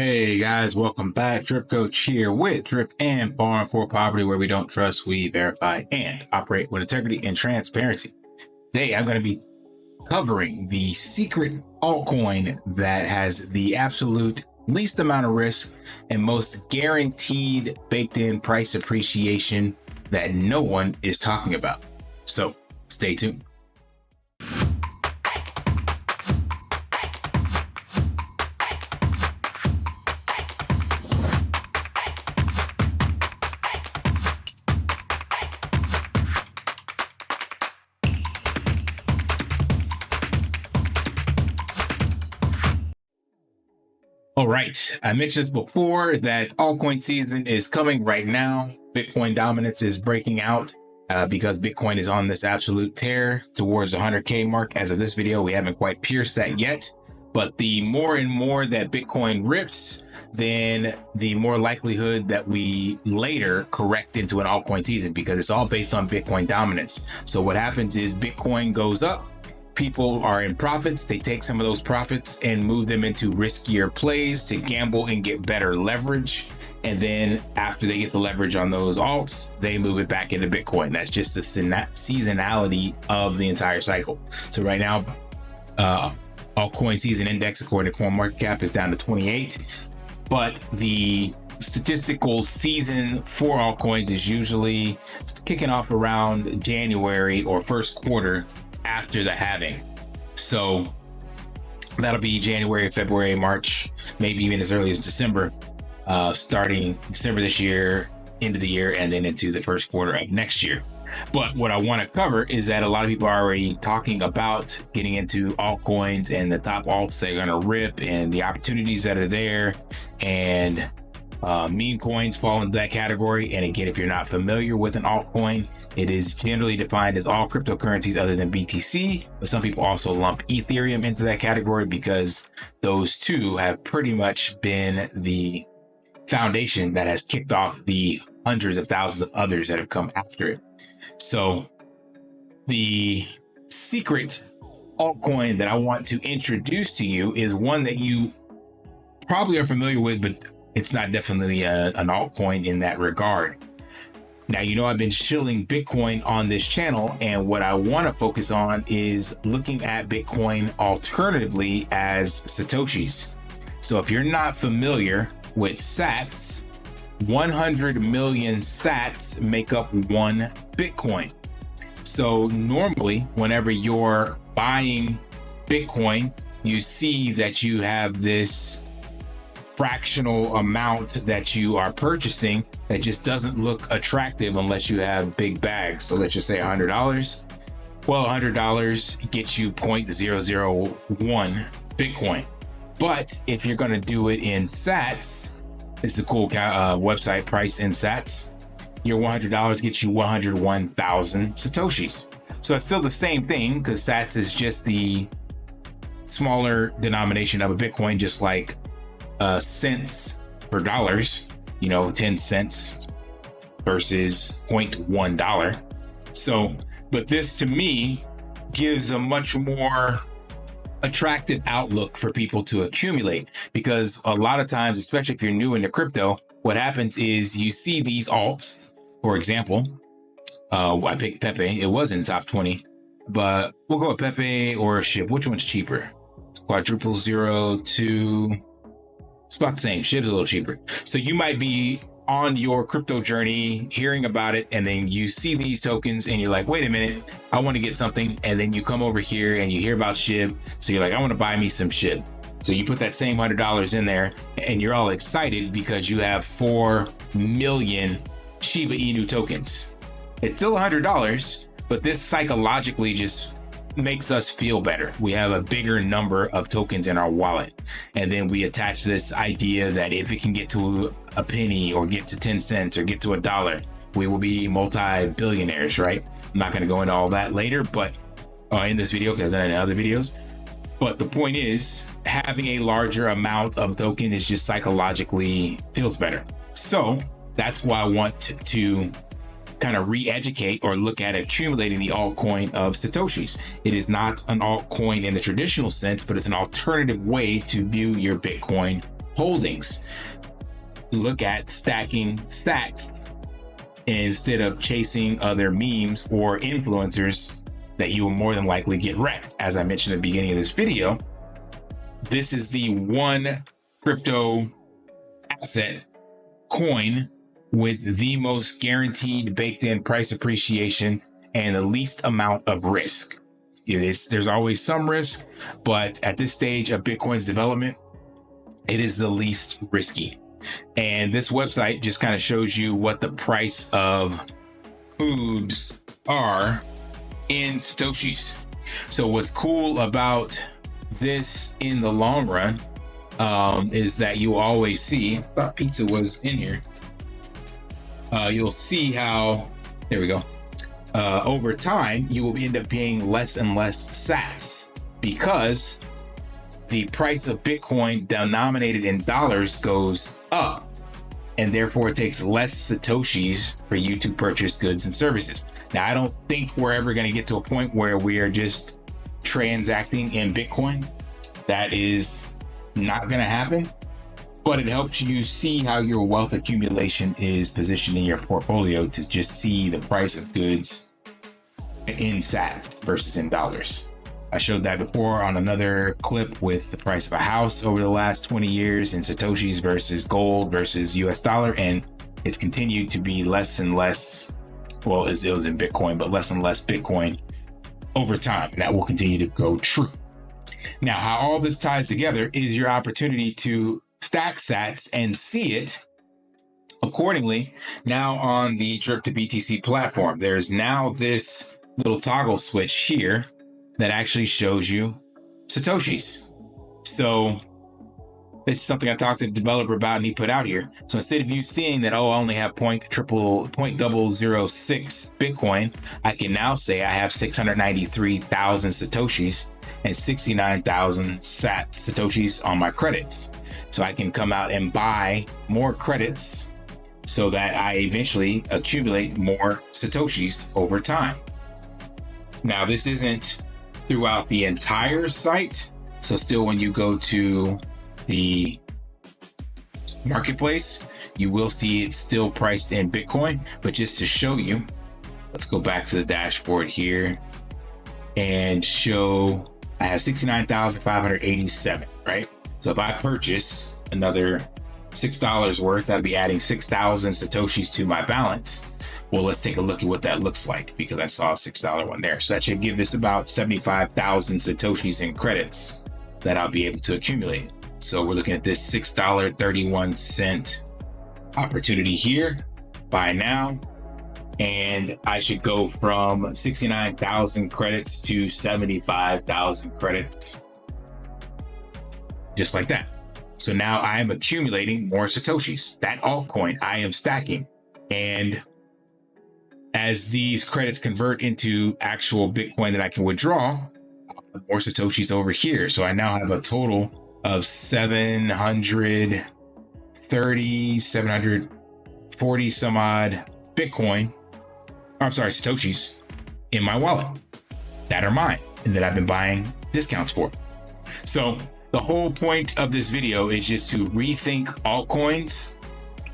Hey guys, welcome back. Drip Coach here with Drip and Farm for Poverty, where we don't trust, we verify, and operate with integrity and transparency. Today, I'm going to be covering the secret altcoin that has the absolute least amount of risk and most guaranteed baked-in price appreciation that no one is talking about. So, stay tuned. All right, I mentioned this before that altcoin season is coming right now. Bitcoin dominance is breaking out because Bitcoin is on this absolute tear towards the 100K mark. As of this video, we haven't quite pierced that yet. But the more and more that Bitcoin rips, then the more likelihood that we later correct into an altcoin season, because it's all based on Bitcoin dominance. So what happens is Bitcoin goes up. People are in profits. They take some of those profits and move them into riskier plays to gamble and get better leverage. And then after they get the leverage on those alts, they move it back into Bitcoin. That's just the seasonality of the entire cycle. So right now, altcoin season index, according to CoinMarketCap, is down to 28. But the statistical season for altcoins is usually kicking off around January or first quarter after the halving. So that'll be January, February, March, maybe even as early as December, starting December this year, into the year, and then into the first quarter of next year. But what I want to cover is that a lot of people are already talking about getting into altcoins and the top alts that are going to rip and the opportunities that are there. And meme coins fall into that category. And again, if you're not familiar with an altcoin, it is generally defined as all cryptocurrencies other than BTC, but some people also lump Ethereum into that category because those two have pretty much been the foundation that has kicked off the hundreds of thousands of others that have come after it. So the secret altcoin that I want to introduce to you is one that you probably are familiar with, but it's not definitely an altcoin in that regard. Now, you know, I've been shilling Bitcoin on this channel, and what I want to focus on is looking at Bitcoin alternatively as Satoshis. So if you're not familiar with sats, 100 million sats make up one Bitcoin. So normally, whenever you're buying Bitcoin, you see that you have this fractional amount that you are purchasing that just doesn't look attractive unless you have big bags. So let's just say $100. Well, $100 gets you 0.001 Bitcoin. But if you're going to do it in sats, it's a cool website, price in sats, your $100 gets you 101,000 Satoshis. So it's still the same thing because sats is just the smaller denomination of a Bitcoin, just like cents per dollars, 10 cents versus $0.1. So, but this to me gives a much more attractive outlook for people to accumulate, because a lot of times, especially if you're new into crypto, what happens is you see these alts. For example, I picked Pepe. It was in the top 20, but we'll go with Pepe or SHIB. Which one's cheaper? Quadruple 02. It's about the same. SHIB's a little cheaper. So you might be on your crypto journey, hearing about it, and then you see these tokens and you're like, wait a minute, I want to get something. And then you come over here and you hear about SHIB. So you're like, I want to buy me some SHIB. So you put that same $100 in there and you're all excited because you have 4 million Shiba Inu tokens. It's still $100, but this psychologically just makes us feel better. We have a bigger number of tokens in our wallet. And then we attach this idea that if it can get to a penny or get to 10 cents or get to $1, we will be multi-billionaires, right? I'm not going to go into all that later, but in this video, because I've done it in other videos. But the point is, having a larger amount of token is just psychologically feels better. So that's why I want to kind of re-educate or look at accumulating the altcoin of Satoshis. It is not an altcoin in the traditional sense, but it's an alternative way to view your Bitcoin holdings. Look at stacking sats instead of chasing other memes or influencers that you will more than likely get wrecked. As I mentioned at the beginning of this video, this is the one crypto asset coin with the most guaranteed baked in price appreciation and the least amount of risk. There's always some risk, but at this stage of Bitcoin's development, it is the least risky. And this website just kind of shows you what the price of foods are in Satoshis. So what's cool about this in the long run is that you always see, I thought pizza was in here. You'll see how, there we go. Over time, you will end up paying less and less sats because the price of Bitcoin denominated in dollars goes up, and therefore it takes less Satoshis for you to purchase goods and services. Now, I don't think we're ever going to get to a point where we are just transacting in Bitcoin. That is not going to happen, but it helps you see how your wealth accumulation is positioned in your portfolio to just see the price of goods in sats versus in dollars. I showed that before on another clip with the price of a house over the last 20 years in Satoshis versus gold versus US dollar. And it's continued to be less and less, well, it was in Bitcoin, but less and less Bitcoin over time. And that will continue to go true. Now, how all this ties together is your opportunity to stack sats and see it accordingly. Now on the Drip to BTC platform, there's now this little toggle switch here that actually shows you Satoshis. So it's something I talked to the developer about and he put out here. So instead of you seeing that, oh, I only have 0.006 Bitcoin, I can now say I have 693,000 Satoshis and 69,000 Satoshis on my credits. So I can come out and buy more credits so that I eventually accumulate more Satoshis over time. Now, this isn't throughout the entire site. So still, when you go to the marketplace, you will see it's still priced in Bitcoin. But just to show you, let's go back to the dashboard here and show I have 69,587, right? So if I purchase another $6 worth, that'd be adding 6,000 Satoshis to my balance. Well, let's take a look at what that looks like because I saw a $6 one there. So that should give this about 75,000 Satoshis in credits that I'll be able to accumulate. So we're looking at this $6.31 opportunity here, buy now. And I should go from 69,000 credits to 75,000 credits. Just like that. So now I am accumulating more Satoshis. That altcoin I am stacking. And as these credits convert into actual Bitcoin that I can withdraw, I'll have more Satoshis over here. So I now have a total of 740 some odd Bitcoin. I'm sorry, Satoshis in my wallet that are mine and that I've been buying discounts for. So the whole point of this video is just to rethink altcoins,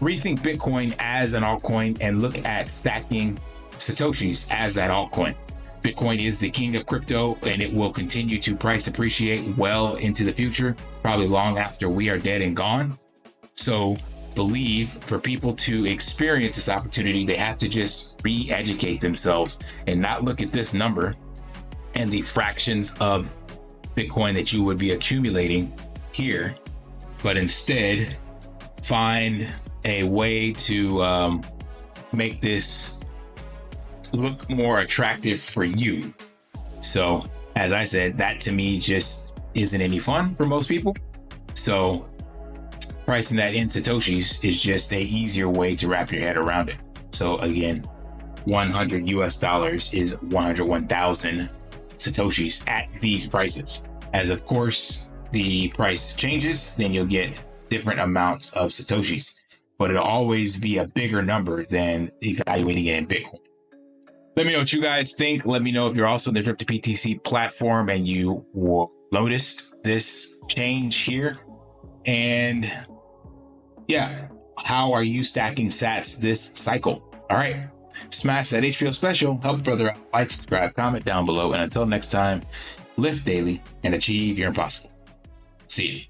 rethink Bitcoin as an altcoin, and look at stacking Satoshis as that altcoin. Bitcoin is the king of crypto, and it will continue to price appreciate well into the future, probably long after we are dead and gone. So believe for people to experience this opportunity, they have to just re-educate themselves and not look at this number and the fractions of Bitcoin that you would be accumulating here, but instead find a way to make this look more attractive for you. So as I said, that to me just isn't any fun for most people. So pricing that in Satoshis is just a easier way to wrap your head around it. So again, 100 US dollars is 101,000 Satoshis at these prices. As of course, the price changes, then you'll get different amounts of Satoshis, but it'll always be a bigger number than evaluating it in Bitcoin. Let me know what you guys think. Let me know if you're also in the Drip to BTC platform and you noticed this change here And yeah, how are you stacking sats this cycle? All right, smash that HBO special, help brother out, like, subscribe, comment down below, and until next time, lift daily and achieve your impossible. See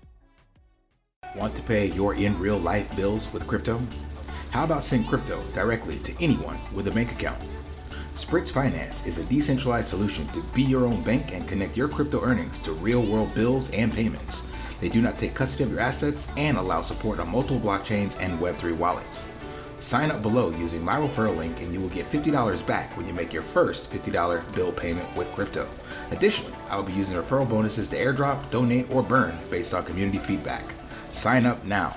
you. Want to pay your in real life bills with crypto? How about send crypto directly to anyone with a bank account? Spritz Finance is a decentralized solution to be your own bank and connect your crypto earnings to real world bills and payments. They do not take custody of your assets and allow support on multiple blockchains and Web3 wallets. Sign up below using my referral link and you will get $50 back when you make your first $50 bill payment with crypto. Additionally, I will be using referral bonuses to airdrop, donate, or burn based on community feedback. Sign up now.